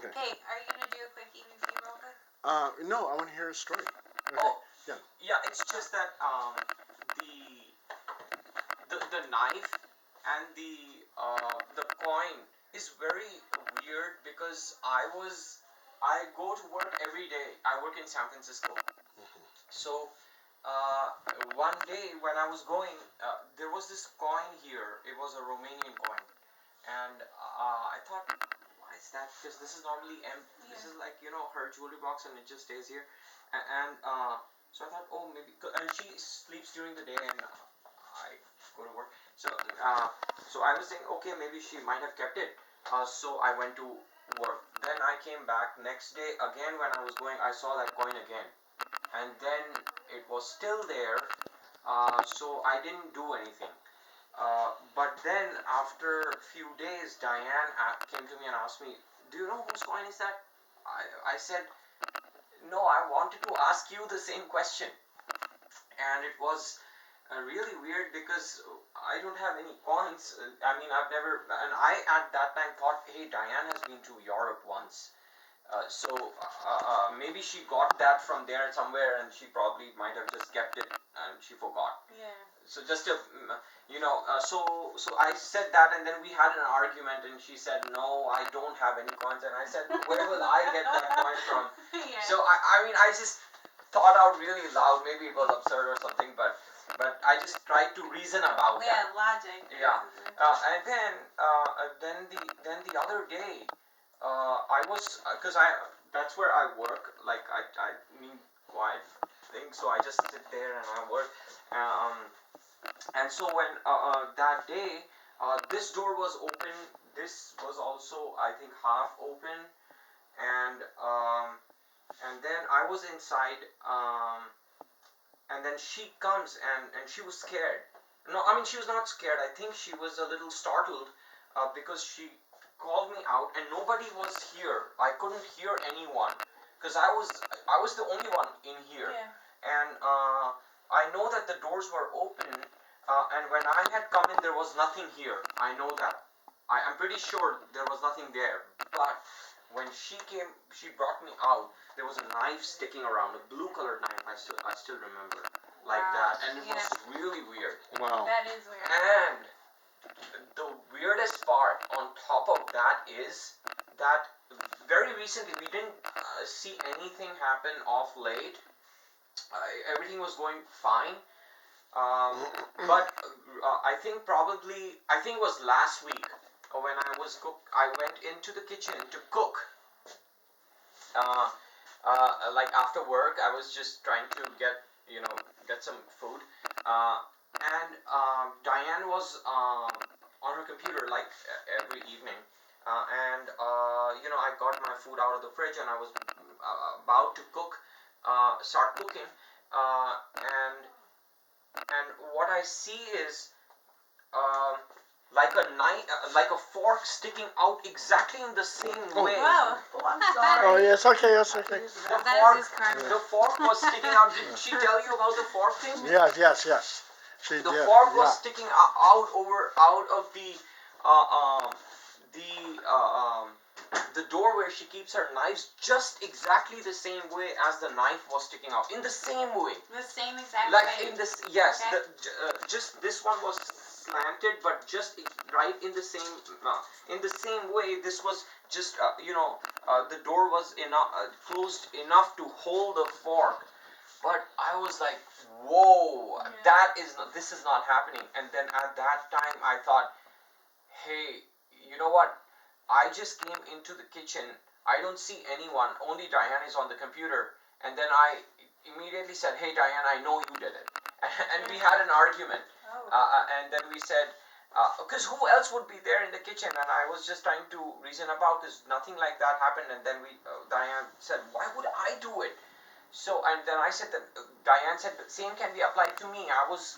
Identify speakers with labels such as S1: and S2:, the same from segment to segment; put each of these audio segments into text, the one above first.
S1: Okay.
S2: Hey, are you gonna do a quick EVP real quick?
S1: No, I want to hear a story. Okay.
S3: Oh,
S1: yeah.
S3: Yeah, it's just that the knife and the coin is very weird because I go to work every day. I work in San Francisco. So one day when I was going, there was this coin here. It was a Romanian coin, and I thought, why is that? Because this is normally empty.
S2: Yeah.
S3: This is like her jewelry box, and it just stays here. And so I thought, oh maybe. And she sleeps during the day, and I go to work. So I was saying, okay, maybe she might have kept it. So I went to work. Then I came back next day again. When I was going, I saw that coin again, and then it was still there. So I didn't do anything. But then after a few days, Diane came to me and asked me, "Do you know whose coin is that?" I said, "No, I wanted to ask you the same question." And it was really weird because I don't have any coins. I mean, I've never, and I at that time thought, hey, Diane has been to Europe once. So maybe she got that from there somewhere, and she probably might have just kept it and she forgot.
S2: Yeah.
S3: So just to, so I said that, and then we had an argument, and she said, no, I don't have any coins, and I said, where will I get that coin from?
S2: Yeah.
S3: So I mean, I just thought out really loud. Maybe it was absurd or something, but I just tried to reason about that.
S2: Yeah, logic.
S3: Yeah, and then the other day, I was because that's where I work. Like I need quiet thing, so I just sit there and I work. And so when that day, this door was open. This was also, I think, half open, and then I was inside. And then she comes and she was scared. No, I mean, she was not scared. I think she was a little startled because she called me out and nobody was here. I couldn't hear anyone because I was the only one in here.
S2: Yeah.
S3: And I know that the doors were open, and when I had come in, there was nothing here. I know that. I'm pretty sure there was nothing there. But when she came, she brought me out. There was a knife sticking around, a blue-colored knife. I still remember, like
S2: Wow.
S3: that, and it
S2: Yeah.
S3: was really weird.
S1: Wow.
S2: That is weird.
S3: And the weirdest part on top of that is that very recently we didn't see anything happen off late. Everything was going fine. But I think it was last week when I went into the kitchen to cook. Like after work, I was just trying to get some food. And Diane was on her computer like every evening. And I got my food out of the fridge and I was about to start cooking. And what I see is like a knife, like a fork sticking out exactly in the same way.
S2: Wow.
S3: Oh, I'm sorry.
S1: Oh, yeah, it's okay, it's okay.
S3: The fork was sticking out. Didn't she tell you about the fork thing?
S1: Yes. She
S3: The
S1: did.
S3: fork was sticking out of the door where she keeps her knives, just exactly the same way as the knife was sticking out. In the same way.
S2: The same exact
S3: Like
S2: way.
S3: in this, yes.
S2: Okay.
S3: Just this one was slanted, but just right in the same way. This was just the door was closed enough to hold the fork. But I was like, whoa, this is not happening. And then at that time, I thought, hey, you know what? I just came into the kitchen. I don't see anyone. Only Diane is on the computer. And then I immediately said, hey, Diane, I know you did it. And we had an argument. And then we said, because who else would be there in the kitchen? And I was just trying to reason about this. Nothing like that happened. And then Diane said, why would I do it? So, and then I said that Diane said the same can be applied to me. I was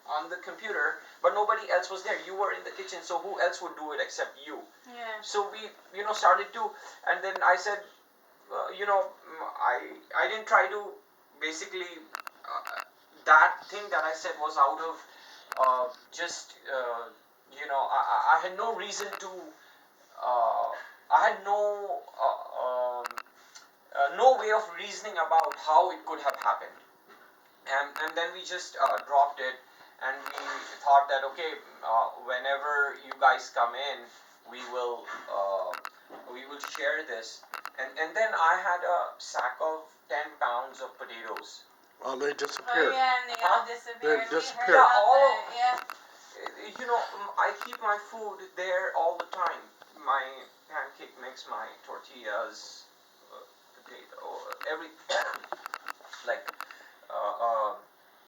S3: on the computer, but nobody else was there. You were in the kitchen, so who else would do it except you?
S2: Yeah.
S3: So we, started to, and then I said, I didn't try to basically that thing that I said was out of I had no reason to of reasoning about how it could have happened, and then we just dropped it, and we thought that okay, whenever you guys come in, we will share this, and then I had a sack of 10 pounds of potatoes.
S1: Well, they
S2: Oh
S1: disappeared.
S2: yeah, and they all
S3: Huh?
S2: disappeared.
S1: They've
S2: We heard
S1: disappeared.
S2: about
S3: Yeah, all
S2: that. Yeah.
S3: You know, I keep my food there all the time. My pancake mix, my tortillas, potato, every like